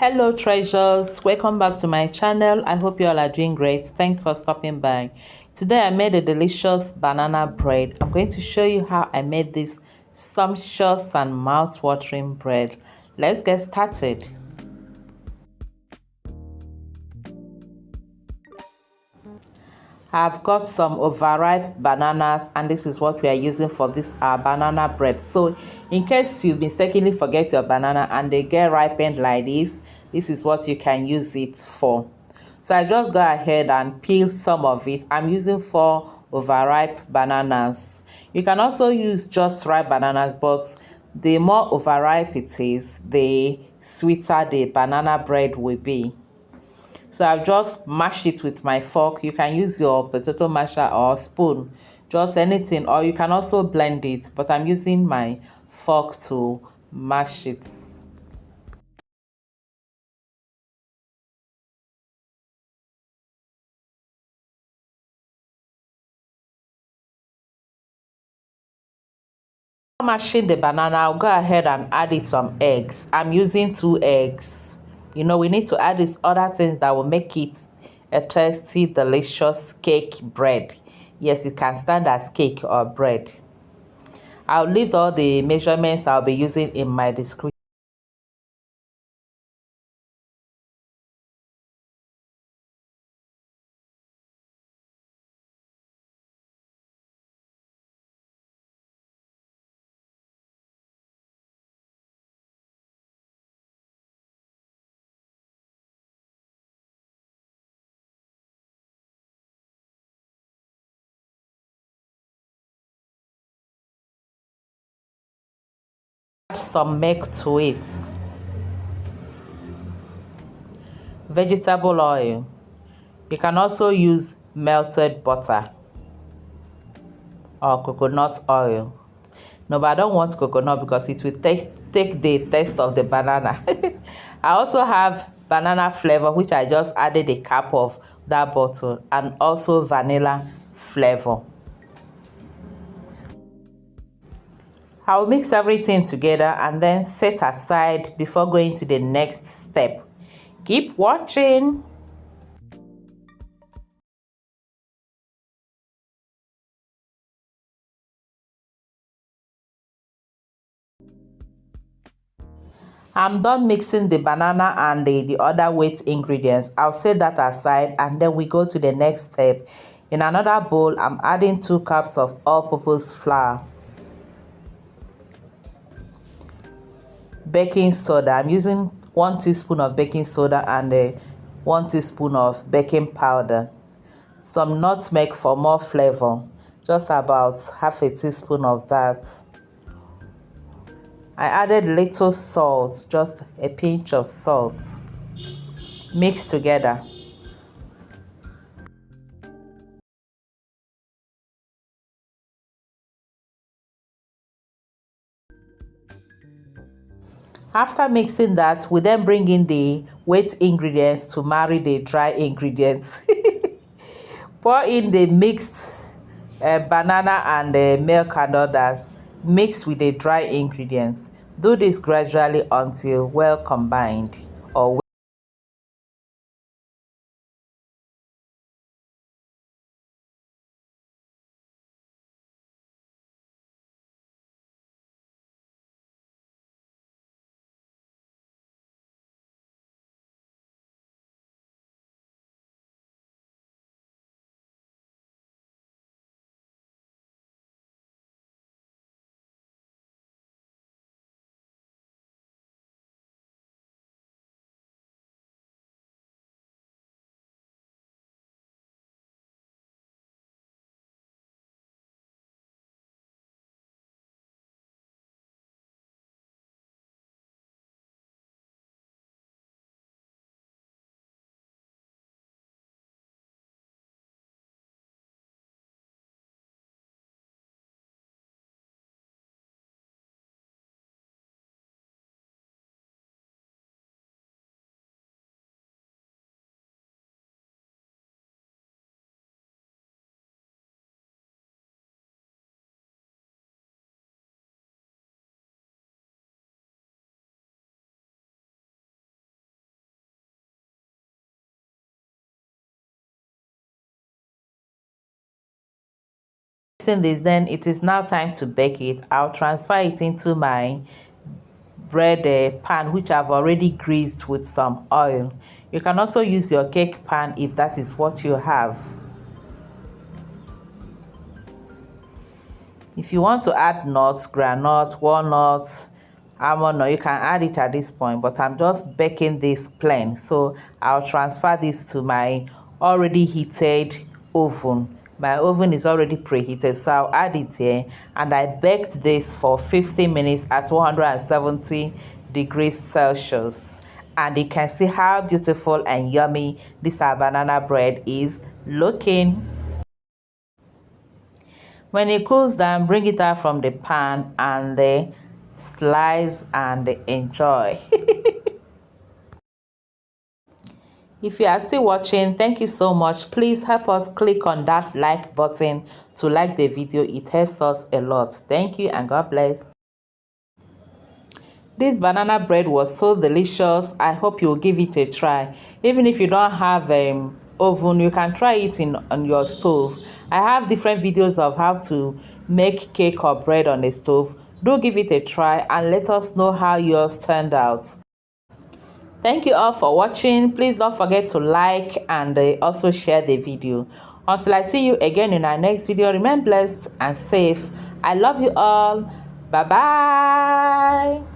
Hello treasures, welcome back to my channel. I hope you all are doing great. Thanks for stopping by. Today I made a delicious banana bread. I'm going to show you how I made this sumptuous and mouth-watering bread. Let's get started. I've got some overripe bananas, and this is what we are using for this banana bread. So in case you mistakenly forget your banana and they get ripened like this is what you can use it for. So I just go ahead and peel some of it. I'm using 4 overripe bananas. You can also use just ripe bananas, but the more overripe it is, the sweeter the banana bread will be. So I've just mashed it with my fork. You can use your potato masher or spoon, just anything, or you can also blend it, but I'm using my fork to mash it. Mashing the banana, I'll go ahead and add it some eggs. I'm using 2 eggs. You know, we need to add these other things that will make it a tasty, delicious cake bread. Yes, it can stand as cake or bread. I'll leave all the measurements I'll be using in my description. Add some milk to it, vegetable oil. You can also use melted butter or coconut oil. No, but I don't want coconut because it will take the taste of the banana. I also have banana flavor, which I just added a cap of that bottle, and also vanilla flavor. I'll mix everything together and then set aside before going to the next step. Keep watching. I'm done mixing the banana and the other wet ingredients. I'll set that aside and then we go to the next step. In another bowl, I'm adding 2 cups of all-purpose flour, baking soda. I'm using 1 teaspoon of baking soda and 1 teaspoon of baking powder, some nutmeg for more flavor, just about half a teaspoon of that. I added little salt, just a pinch of salt. Mix together. After mixing that, we then bring in the wet ingredients to marry the dry ingredients. Pour in the mixed banana and milk and others, mixed with the dry ingredients. Do this gradually until well combined or Using this, then it is now time to bake it. I'll transfer it into my bread pan, which I've already greased with some oil. You can also use your cake pan if that is what you have. If you want to add nuts, groundnuts, walnuts, almond, or you can add it at this point, but I'm just baking this plain, so I'll transfer this to my already heated oven. My oven is already preheated, so I'll add it here, and I baked this for 15 minutes at 170 degrees Celsius. And you can see how beautiful and yummy this banana bread is looking. When it cools down, bring it out from the pan and slice and enjoy. If you are still watching, thank you so much. Please help us click on that like button to like the video. It helps us a lot. Thank you and God bless. This banana bread was so delicious. I hope you'll give it a try. Even if you don't have oven, you can try it on your stove. I have different videos of how to make cake or bread on a stove. Do give it a try and let us know how yours turned out. Thank you all for watching. Please don't forget to like and also share the video. Until I see you again in our next video, remain blessed and safe. I love you all. Bye bye.